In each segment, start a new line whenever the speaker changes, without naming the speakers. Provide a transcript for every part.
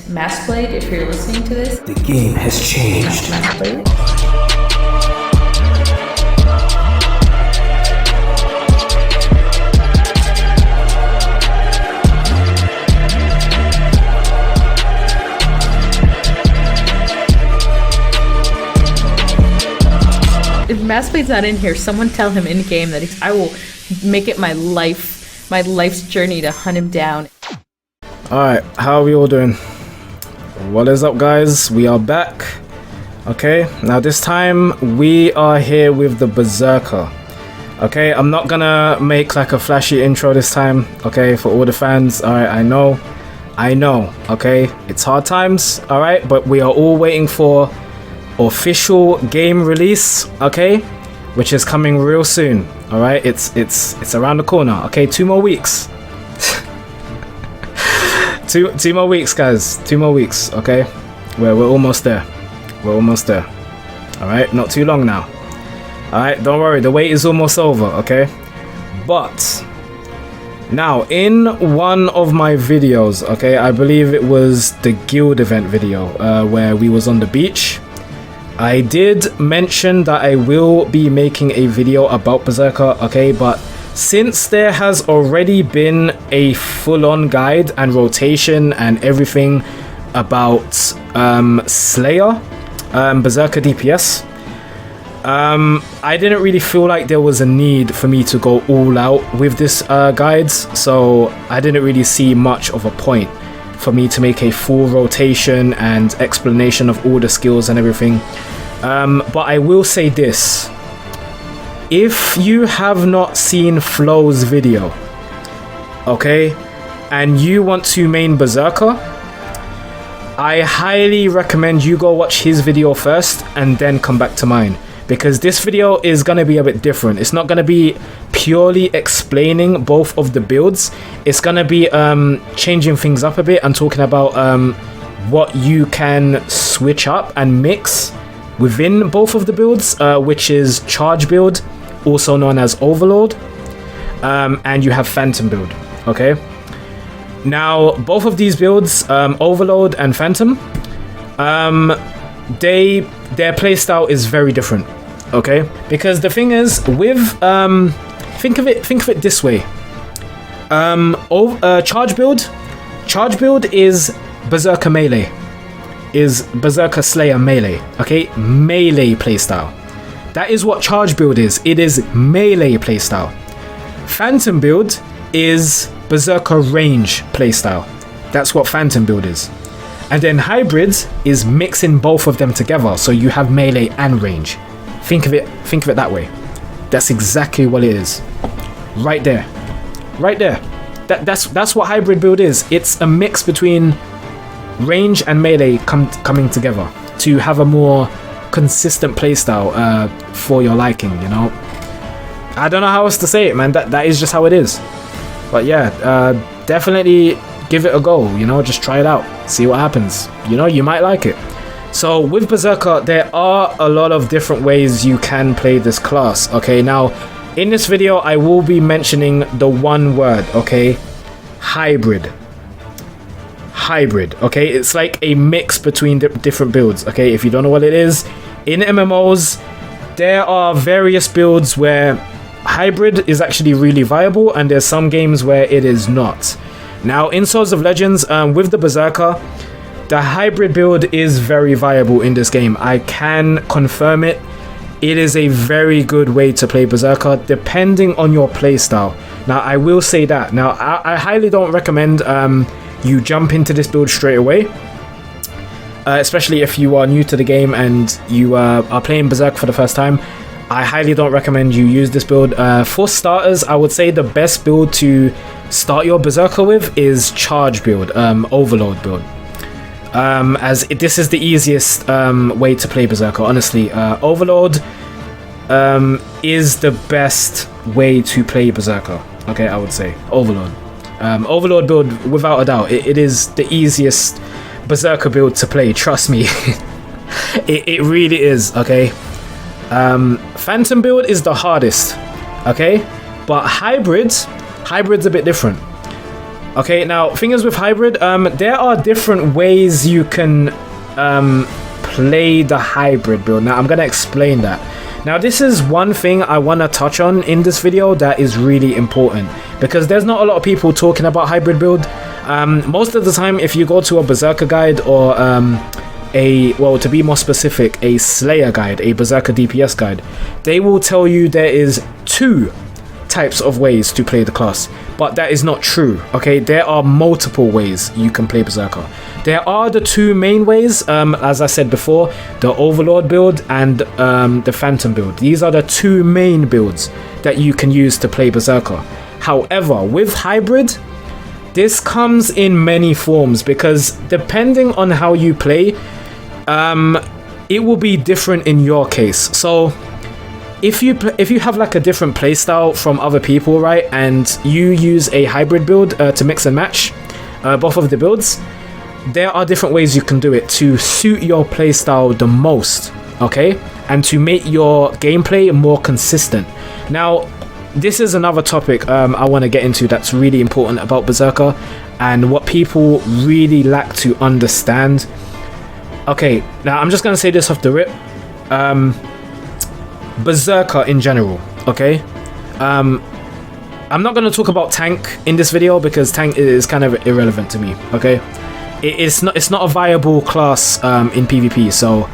MassBlade, if you're listening to this.
The game has changed.
MassBlade. If MassBlade's not in here, someone tell him in game that I will make it my life's journey to hunt him down.
Alright, how are we all doing? What is up, guys? We are back. Okay, now this time we are here with the Berserker. Okay, I'm not gonna make like a flashy intro this time, okay, for all the fans. Alright, I know, okay, it's hard times, alright, but we are all waiting for official game release, okay, which is coming real soon. Alright, it's around the corner. Okay, 2 more weeks. two more weeks, guys. 2 more weeks. Okay, we're almost there. We're almost there. Alright, not too long now. Alright, don't worry, the wait is almost over. Okay, but now in one of my videos, okay, I believe it was the guild event video, where we was on the beach, I did mention that I will be making a video about Berserker, okay, but since there has already been a full-on guide and rotation and everything about Slayer, Berserker DPS, I didn't really feel like there was a need for me to go all out with this guides, so I didn't really see much of a point for me to make a full rotation and explanation of all the skills and everything. But I will say this: if you have not seen Flo's video, okay, and you want to main Berserker, I highly recommend you go watch his video first and then come back to mine, because this video is going to be a bit different. It's not going to be purely explaining both of the builds. It's going to be changing things up a bit and talking about what you can switch up and mix within both of the builds, which is Charge build, also known as Overlord, and you have Phantom build. Okay, now both of these builds, Overlord and Phantom, their playstyle is very different. Okay, because the thing is with think of it this way: Charge build is Berserker melee, is Berserker Slayer melee. Okay, melee playstyle. That is what Charge build is. It is melee playstyle. Phantom build is Berserker range playstyle. That's what Phantom build is. And then Hybrids is mixing both of them together, so you have melee and range. Think of it that way. That's exactly what it is. Right there. Right there. That's what Hybrid build is. It's a mix between range and melee coming together to have a more consistent playstyle for your liking, you know. I don't know how else to say it, man. That is just how it is. But yeah, definitely give it a go, you know, just try it out, see what happens, you know, you might like it. So with Berserker, there are a lot of different ways you can play this class. Okay, now in this video I will be mentioning the one word, okay, hybrid. Okay, it's like a mix between different builds. Okay, if you don't know what it is, in MMOs there are various builds where hybrid is actually really viable, and there's some games where it is not. Now in Swords of Legends, with the Berserker, the hybrid build is very viable in this game. I can confirm it. It is a very good way to play Berserker depending on your playstyle. Now I will say that. Now I highly don't recommend you jump into this build straight away, especially if you are new to the game and you are playing Berserk for the first time. I highly don't recommend you use this build. For starters, I would say the best build to start your Berserker with is Charge build, Overlord build, as this is the easiest way to play Berserker, honestly. Overlord is the best way to play Berserker, okay, I would say. Overlord build, without a doubt, it is the easiest Berserker build to play, trust me. it really is, okay. Phantom build is the hardest, okay, but Hybrid's a bit different. Okay, now thing is with hybrid, there are different ways you can play the hybrid build. Now I'm gonna explain that. Now this is one thing I want to touch on in this video that is really important, because there's not a lot of people talking about hybrid build. Most of the time, if you go to a Berserker guide or well, to be more specific, a Slayer guide, a Berserker DPS guide, they will tell you there is 2 types of ways to play the class, but that is not true. Okay, there are multiple ways you can play Berserker. There are the 2 main ways, as I said before, the Overlord build and the Phantom build. These are the 2 main builds that you can use to play Berserker. However, with hybrid, this comes in many forms, because depending on how you play, it will be different in your case. So if you have like a different playstyle from other people, right, and you use a hybrid build to mix and match both of the builds, there are different ways you can do it to suit your playstyle the most, okay, and to make your gameplay more consistent. Now, this is another topic I want to get into that's really important about Berserker and what people really lack to understand. Okay, now I'm just going to say this off the rip. Berserker in general, okay? I'm not going to talk about tank in this video because tank is kind of irrelevant to me, okay? It's not a viable class in PvP, so,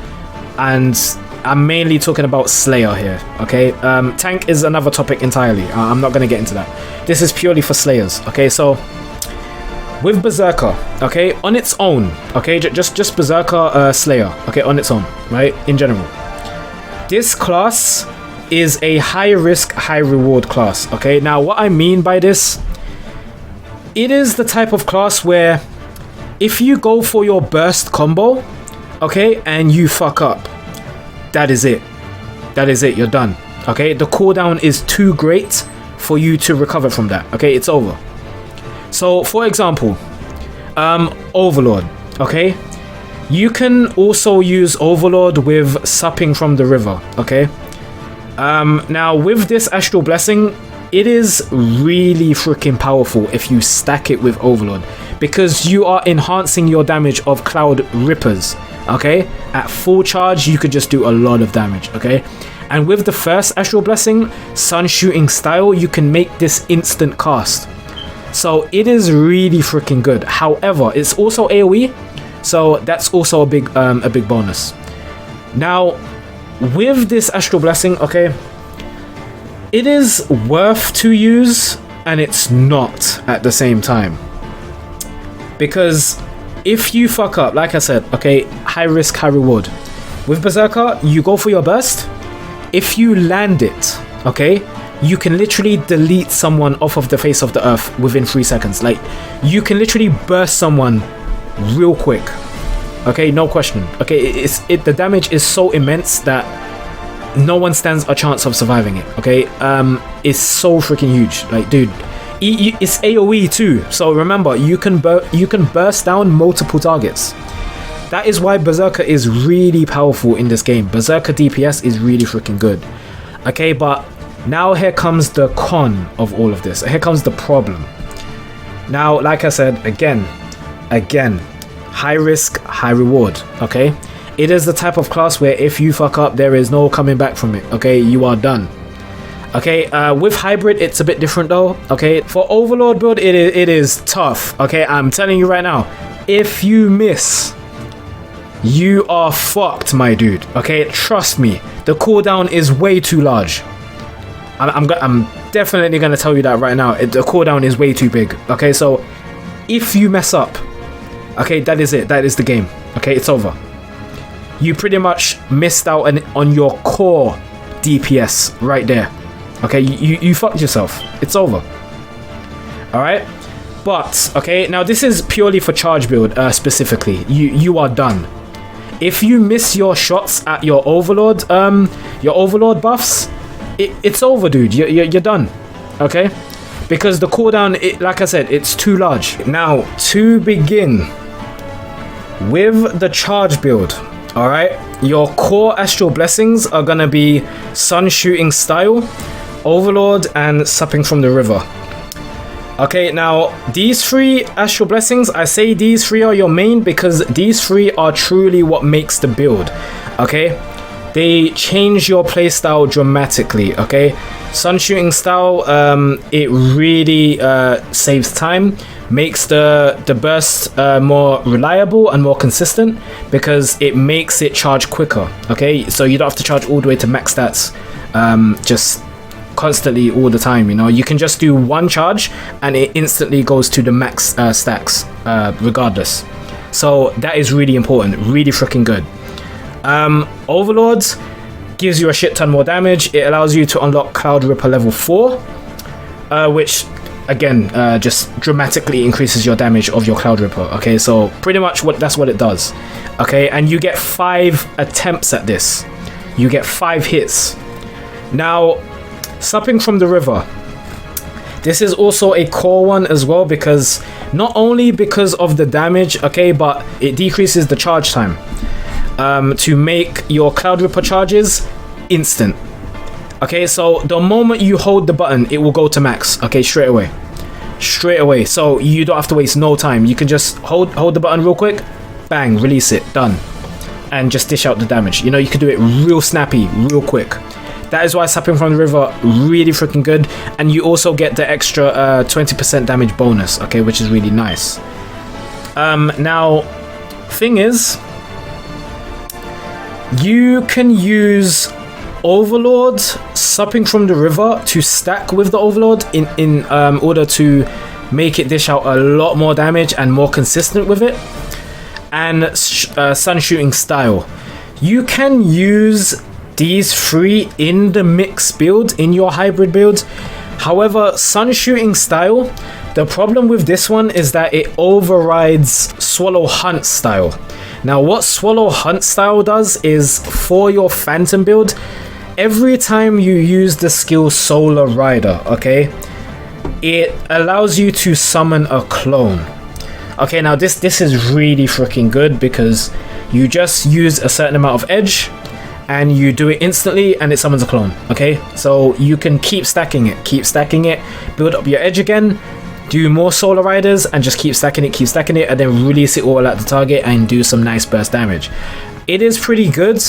and I'm mainly talking about Slayer here, okay? Tank is another topic entirely. I'm not going to get into that. This is purely for Slayers, okay? So with Berserker, okay, on its own, okay, just Berserker Slayer, okay, on its own, right, in general, this class is a high risk, high reward class, okay? Now, what I mean by this, it is the type of class where if you go for your burst combo, okay, and you fuck up, that is it. That is it, you're done, okay? The cooldown is too great for you to recover from that, okay? It's over. So, for example, Overlord, okay? You can also use Overlord with Supping from the River, okay? Now, with this Astral Blessing, it is really freaking powerful if you stack it with Overlord, because you are enhancing your damage of Cloud Rippers, okay? At full charge, you could just do a lot of damage, okay? And with the first Astral Blessing, Sun Shooting Style, you can make this instant cast. So it is really freaking good. However, it's also AoE, so that's also a big bonus. Now, with this Astral Blessing, okay, it is worth to use and it's not at the same time. Because if you fuck up, like I said, okay, high risk, high reward. With Berserker, you go for your burst. If you land it, okay, you can literally delete someone off of the face of the earth within 3 seconds. Like, you can literally burst someone real quick. Okay, no question. Okay, the damage is so immense that no one stands a chance of surviving it. Okay, it's so freaking huge. Like, dude, it's AoE too. So remember, you can burst down multiple targets. That is why Berserker is really powerful in this game. Berserker DPS is really freaking good. Okay, but now here comes the con of all of this. Here comes the problem. Now, like I said, again, high risk, high reward, okay? It is the type of class where if you fuck up, there is no coming back from it, okay? You are done. Okay, with hybrid, it's a bit different though, okay? For Overlord build, it is tough, okay? I'm telling you right now, if you miss, you are fucked, my dude, okay? Trust me, the cooldown is way too large. I'm definitely gonna tell you that right now. The cooldown is way too big, okay? So if you mess up, okay, that is it. That is the game, okay? It's over. You pretty much missed out on your core DPS right there, okay? You fucked yourself. It's over. All right, but okay, now this is purely for charge build specifically. You are done. If you miss your shots at your Overlord buffs, it's over, dude. You're done, okay? Because the cooldown, like I said, it's too large. Now, to begin with the charge build, all right, your core Astral Blessings are gonna be Sun Shooting Style, Overlord, and Supping from the River. Okay, now these 3 Astral Blessings, I say these 3 are your main because these 3 are truly what makes the build. Okay, they change your playstyle dramatically. Okay, Sun Shooting Style, it really saves time, makes the burst more reliable and more consistent because it makes it charge quicker. Okay, so you don't have to charge all the way to max stats just constantly all the time. You know, you can just do 1 charge and it instantly goes to the max stacks regardless. So that is really important, really freaking good. Overlords gives you a shit ton more damage. It allows you to unlock Cloud Ripper level 4, which again just dramatically increases your damage of your Cloud Ripper. Okay, so pretty much that's what it does. Okay, and you get 5 attempts at this. You get 5 hits. Now, Supping from the River. This is also a core one as well because not only because of the damage, okay, but it decreases the charge time to make your Cloud Ripper charges instant. Okay, so the moment you hold the button, it will go to max. Okay, straight away. So you don't have to waste no time. You can just hold the button real quick, bang, release it, done, and just dish out the damage. You know, you can do it real snappy, real quick. That is why Supping from the River really freaking good, and you also get the extra 20% damage bonus, okay, which is really nice. Now, thing is, you can use Overlord, Supping from the River to stack with the Overlord in order to make it dish out a lot more damage and more consistent with it. And Sun Shooting Style. You can use these 3 in the mix build, in your hybrid build. However, Sun Shooting Style, the problem with this one is that it overrides Swallow Hunt Style. Now, what Swallow Hunt Style does is, for your Phantom build, every time you use the skill Solar Rider, okay, it allows you to summon a clone. Okay, now this is really freaking good because you just use a certain amount of edge and you do it instantly and it summons a clone. Okay, so you can keep stacking it, build up your edge again, do more Solar Riders, and just keep stacking it, and then release it all at the target and do some nice burst damage. It is pretty good.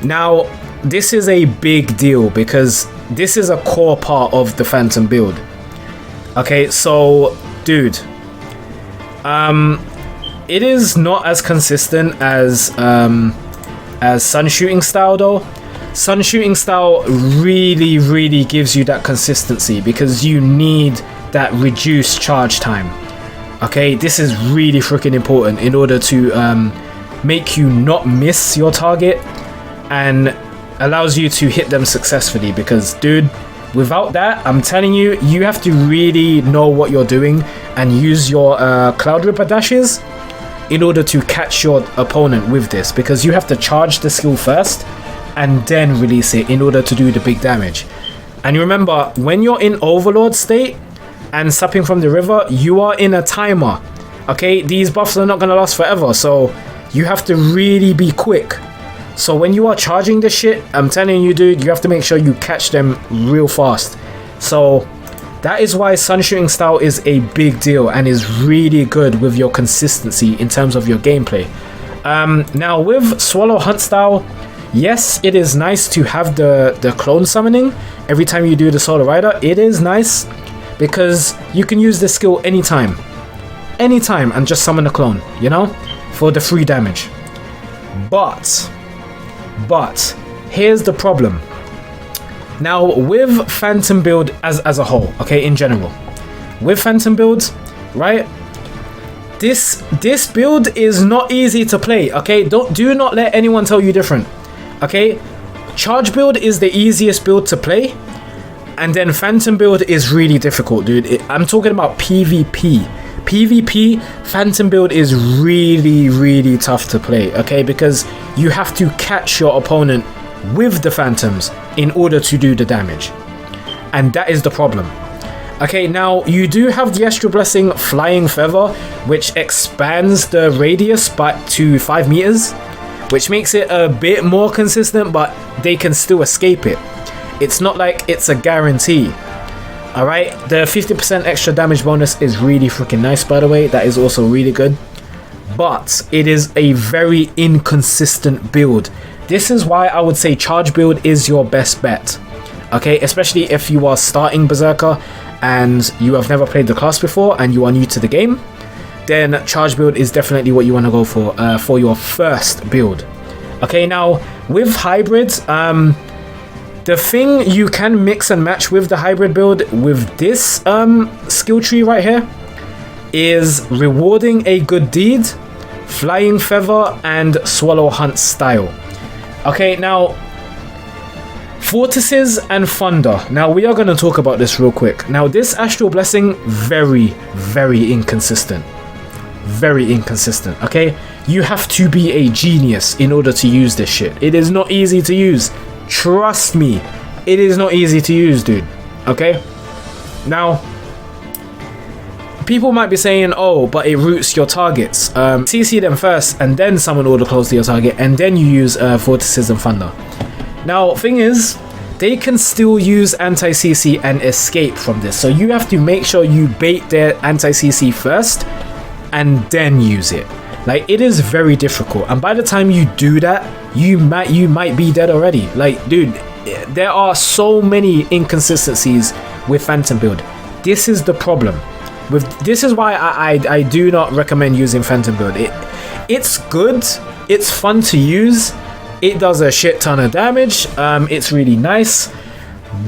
Now, this is a big deal because this is a core part of the Phantom build. Okay, so dude, it is not as consistent as Sun Shooting Style though. Sun Shooting Style really gives you that consistency because you need that reduced charge time. Okay, this is really freaking important in order to make you not miss your target and allows you to hit them successfully, because dude, without that, I'm telling you, you have to really know what you're doing and use your Cloud Ripper dashes in order to catch your opponent with this, because you have to charge the skill first and then release it in order to do the big damage. And you remember, when you're in Overlord state and Supping from the River, you are in a timer. Okay, these buffs are not going to last forever, so you have to really be quick. So when you are charging this shit, I'm telling you dude, you have to make sure you catch them real fast. So that is why Sun Shooting Style is a big deal and is really good with your consistency in terms of your gameplay. Now with Swallow Hunt Style, yes, it is nice to have the clone summoning every time you do the Solar Rider. It is nice because you can use this skill anytime and just summon a clone, you know, for the free damage. But here's the problem. Now with Phantom build as a whole, okay, in general, with Phantom builds, right, this build is not easy to play. Okay, do not let anyone tell you different. Okay, Charge build is the easiest build to play, and then Phantom build is really difficult, dude. I'm talking about PvP. Phantom build is really tough to play, okay, because you have to catch your opponent with the Phantoms in order to do the damage, and that is the problem. Okay, now you do have the Astral Blessing Flying Feather, which expands the radius to 5 meters, which makes it a bit more consistent, but they can still escape it. It's not like it's a guarantee. All right, the 50% extra damage bonus is really freaking nice, by the way. That is also really good, but it is a very inconsistent build. This is why I would say charge build is your best bet. Okay, especially if you are starting Berserker and you have never played the class before and you are new to the game, then charge build is definitely what you want to go for your first build. Okay, now with hybrids, the thing you can mix and match with the hybrid build with this skill tree right here is rewarding a good deed, flying feather, and swallow hunt style. Okay, now vortices and thunder. Now we are going to talk about this real quick. Now this astral blessing, very inconsistent. Very inconsistent. Okay, you have to be a genius in order to use this shit. It is not easy to use. Trust me, it is not easy to use, dude. Okay, now people might be saying, oh, but it roots your targets. CC them first and then summon order close to your target, and then you use vortices and thunder. Now thing is, they can still use anti-CC and escape from this, so you have to make sure you bait their anti-CC first and then use it. Like, it is very difficult, and by the time you do that, you might be dead already. Like, dude, there are so many inconsistencies with Phantom build. This is the problem. This is why I do not recommend using Phantom build. It's good, it's fun to use, it does a shit ton of damage, it's really nice,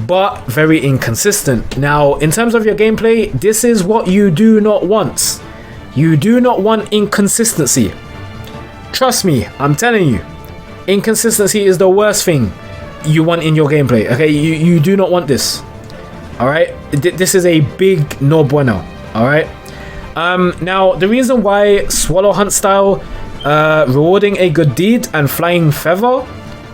but very inconsistent. Now, in terms of your gameplay, this is what you do not want. You do not want inconsistency. Trust me, I'm telling you. Inconsistency is the worst thing you want in your gameplay. Okay, you do not want this. Alright? This is a big no bueno. Alright? Now, the reason why Swallow Hunt style, rewarding a good deed, and flying feather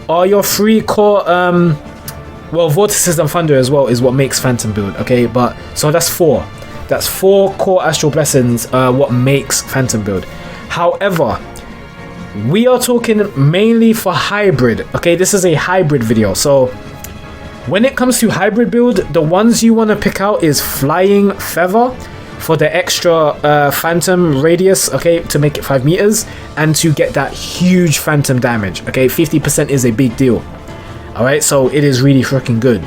are your three core, well, vortices and thunder as well is what makes Phantom build. Okay, but so that's four. That's four core astral blessings, what makes Phantom build. However, we are talking mainly for hybrid. Okay, this is a hybrid video. So when it comes to hybrid build, the ones you want to pick out is flying feather for the extra phantom radius, okay, to make it 5 meters, and to get that huge phantom damage. Okay, 50% is a big deal. All right, so it is really freaking good.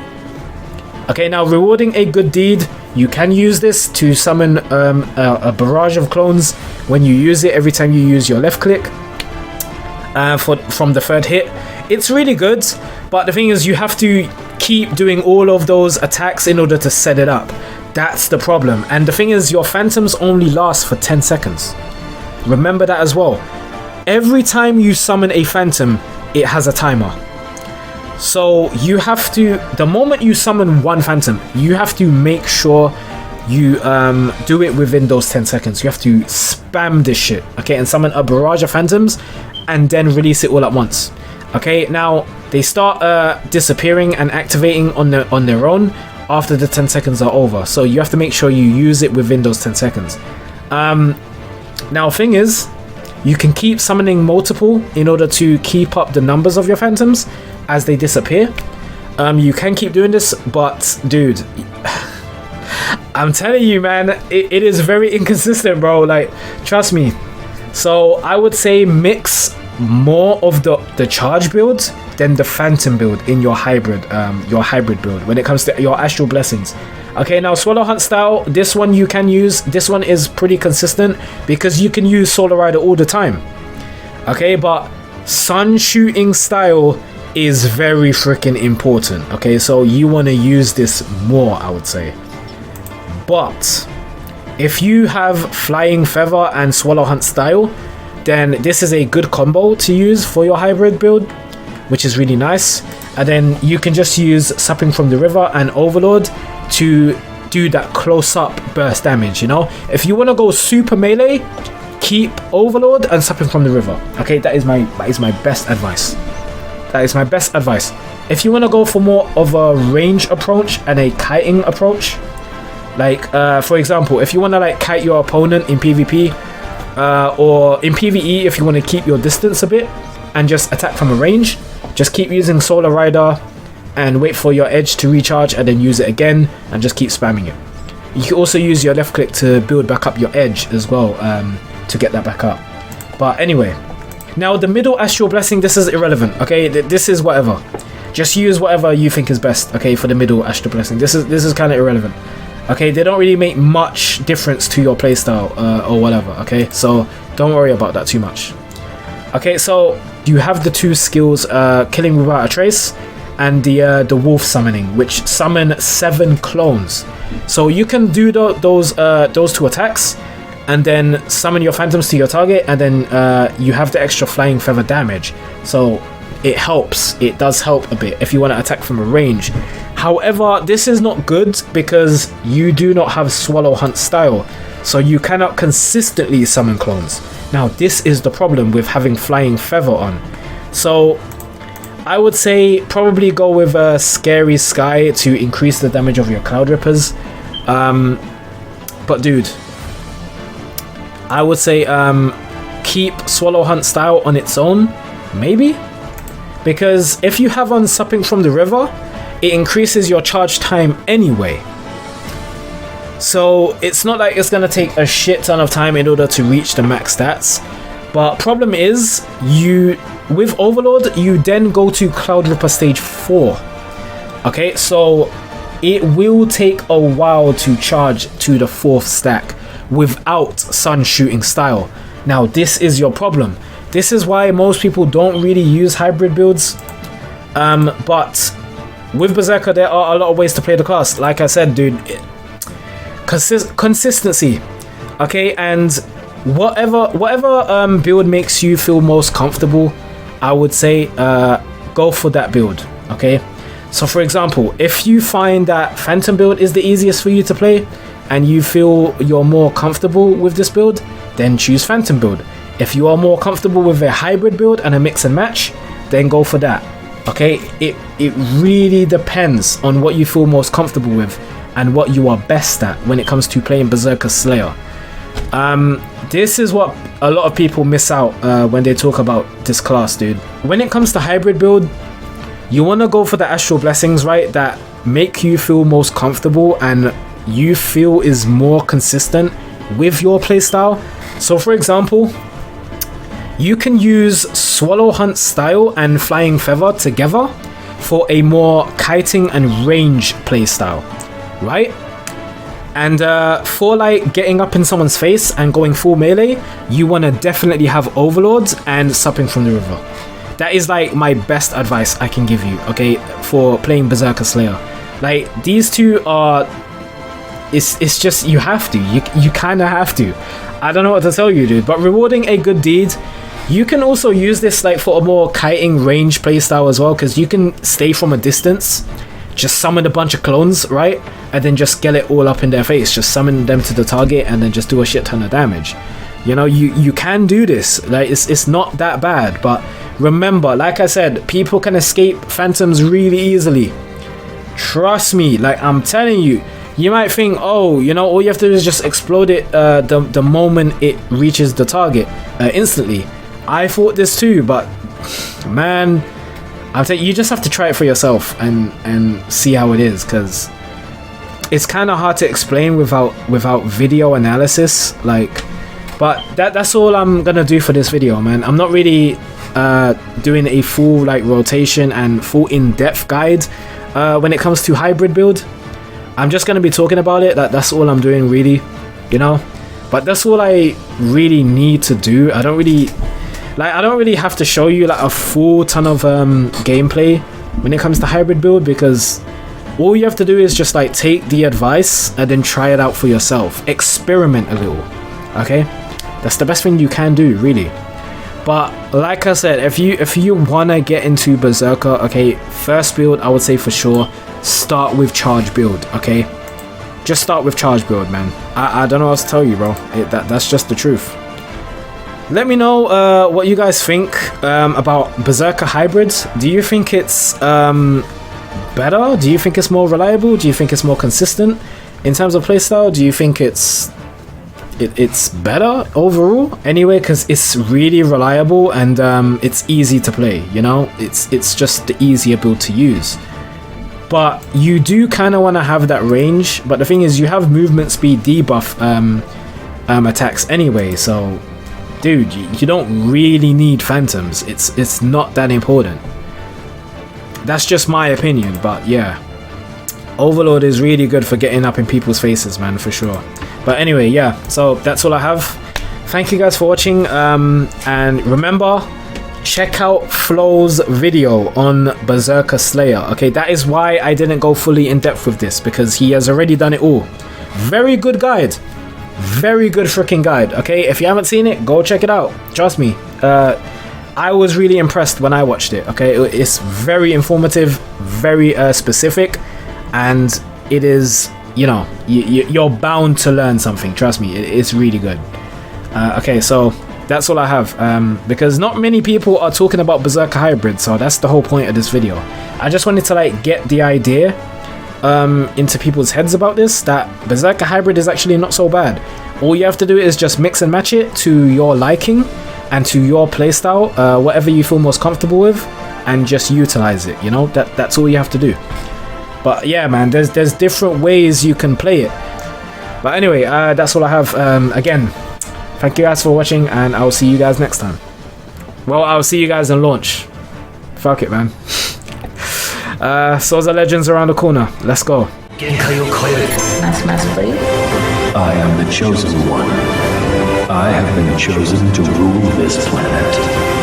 Okay, now rewarding a good deed, you can use this to summon a barrage of clones when you use it every time you use your left click from the third hit. It's really good, but the thing is, you have to keep doing all of those attacks in order to set it up. That's the problem. And the thing is, your phantoms only last for 10 seconds. Remember that as well. Every time you summon a phantom, it has a timer. So you have to, the moment you summon one phantom, you have to make sure you do it within those 10 seconds. You have to spam this shit, okay, and summon a barrage of phantoms and then release it all at once. Okay, now they start disappearing and activating on their own after the 10 seconds are over. So you have to make sure you use it within those 10 seconds. Now thing is, you can keep summoning multiple in order to keep up the numbers of your phantoms as they disappear. You can keep doing this, but dude, I'm telling you, man, it is very inconsistent, bro. Like, trust me. So I would say mix more of the charge build than the phantom build in your hybrid build when it comes to your astral blessings. Okay, now Swallow Hunt style, this one you can use. This one is pretty consistent because you can use Solar Rider all the time. Okay, but sun shooting style is very freaking important. Okay, so you want to use this more, I would say. But if you have Flying Feather and Swallow Hunt style, then this is a good combo to use for your hybrid build, which is really nice. And then you can just use Supping from the River and Overlord to do that close-up burst damage, you know? If you want to go super melee, keep Overlord and Supping from the River. Okay, that is my best advice. That is my best advice. If you want to go for more of a range approach and a kiting approach, like for example, if you want to like kite your opponent in PvP, or in PvE, if you want to keep your distance a bit and just attack from a range, just keep using Solar Rider and wait for your edge to recharge and then use it again and just keep spamming it. You can also use your left click to build back up your edge as well, to get that back up. But anyway, now the middle astral blessing, this is irrelevant, okay? This is whatever. Just use whatever you think is best, okay, for the middle astral blessing. This is kind of irrelevant, okay? They don't really make much difference to your playstyle or whatever, okay? So don't worry about that too much. Okay, so you have the two skills, killing without a trace, and the wolf summoning, which summon 7 clones. So you can do those 2 attacks, and then summon your phantoms to your target, and then you have the extra flying feather damage. So it helps. It does help a bit if you want to attack from a range. However, this is not good because you do not have Swallow Hunt style, so you cannot consistently summon clones. Now this is the problem with having flying feather on. So I would say probably go with a Scary Sky to increase the damage of your Cloud Rippers. But dude, I would say keep Swallow Hunt style on its own, maybe? Because if you have on Supping from the River, it increases your charge time anyway. So it's not like it's gonna take a shit ton of time in order to reach the max stats. But problem is, with Overlord, you then go to Cloud Ripper stage 4. Okay, so it will take a while to charge to the 4th stack without Sun Shooting style. Now this is your problem. This is why most people don't really use hybrid builds. But with Berserker, there are a lot of ways to play the class. Like I said, dude, consistency. Okay, and whatever build makes you feel most comfortable, I would say go for that build. Okay, so for example, if you find that Phantom build is the easiest for you to play and you feel you're more comfortable with this build, then choose Phantom build. If you are more comfortable with a hybrid build and a mix and match, then go for that. Okay, it really depends on what you feel most comfortable with and what you are best at when it comes to playing Berserker Slayer. This is what a lot of people miss out when they talk about this class, dude. When it comes to hybrid build, you want to go for the astral blessings, right, that make you feel most comfortable and you feel is more consistent with your playstyle. So for example, you can use Swallow Hunt style and Flying Feather together for a more kiting and range playstyle, right? And for like getting up in someone's face and going full melee, you want to definitely have Overlords and Supping from the River. That is like my best advice I can give you, okay, for playing Berserker Slayer. Like these two are, it's just, you have to, you kind of have to. I don't know what to tell you, dude, but rewarding a good deed, you can also use this like for a more kiting range playstyle as well, because you can stay from a distance, just summon a bunch of clones, right, and then just get it all up in their face, just summon them to the target and then just do a shit ton of damage. You know, you can do this, like it's not that bad. But remember, like I said, people can escape phantoms really easily. Trust me, like I'm telling you. You might think, oh, you know, all you have to do is just explode it the moment it reaches the target instantly. I thought this too, but man, I'll tell you, you just have to try it for yourself and see how it is, because it's kind of hard to explain without video analysis. Like, but that's all I'm gonna do for this video, man. I'm not really doing a full like rotation and full in-depth guide when it comes to hybrid build. I'm just gonna be talking about it. That's all I'm doing, really, you know. But that's all I really need to do. I don't really have to show you like a full ton of gameplay when it comes to hybrid build, because all you have to do is just like take the advice and then try it out for yourself. Experiment a little, okay? That's the best thing you can do, really. But like I said, if you wanna get into Berserker, okay, first build I would say for sure start with charge build, okay? Just start with charge build, man. I don't know what to tell you, bro. That's just the truth. Let me know what you guys think about Berserker hybrids. Do you think it's better? Do you think it's more reliable? Do you think it's more consistent in terms of playstyle? Do you think it's better overall? Anyway, because it's really reliable and it's easy to play, you know? It's just the easier build to use. but you do kind of want to have that range. But the thing is, you have movement speed debuff attacks anyway, so dude, you don't really need phantoms. It's not that important. That's just my opinion, but yeah, Overlord is really good for getting up in people's faces, man, for sure. But anyway, yeah, so that's all I have. Thank you guys for watching, and remember, check out Flo's video on Berserker Slayer. Okay, that is why I didn't go fully in depth with this, because he has already done it all. Very good guide, very good freaking guide. Okay, if you haven't seen it, go check it out. Trust me, I was really impressed when I watched it. Okay, it's very informative, very specific, and it is, you know, you're bound to learn something. Trust me, it's really good. Okay, so that's all I have, because not many people are talking about Berserker Hybrid, so that's the whole point of this video. I just wanted to like get the idea into people's heads about this, that Berserker Hybrid is actually not so bad. All you have to do is just mix and match it to your liking and to your playstyle, whatever you feel most comfortable with, and just utilize it, you know. That's all you have to do. But yeah, man, there's different ways you can play it. But anyway, that's all I have. Again, thank you guys for watching, and I'll see you guys next time. Well, I'll see you guys in launch. Fuck it, man. Swords of Legends around the corner. Let's go.
MassBlade.
I am the chosen one. I have been chosen to rule this planet.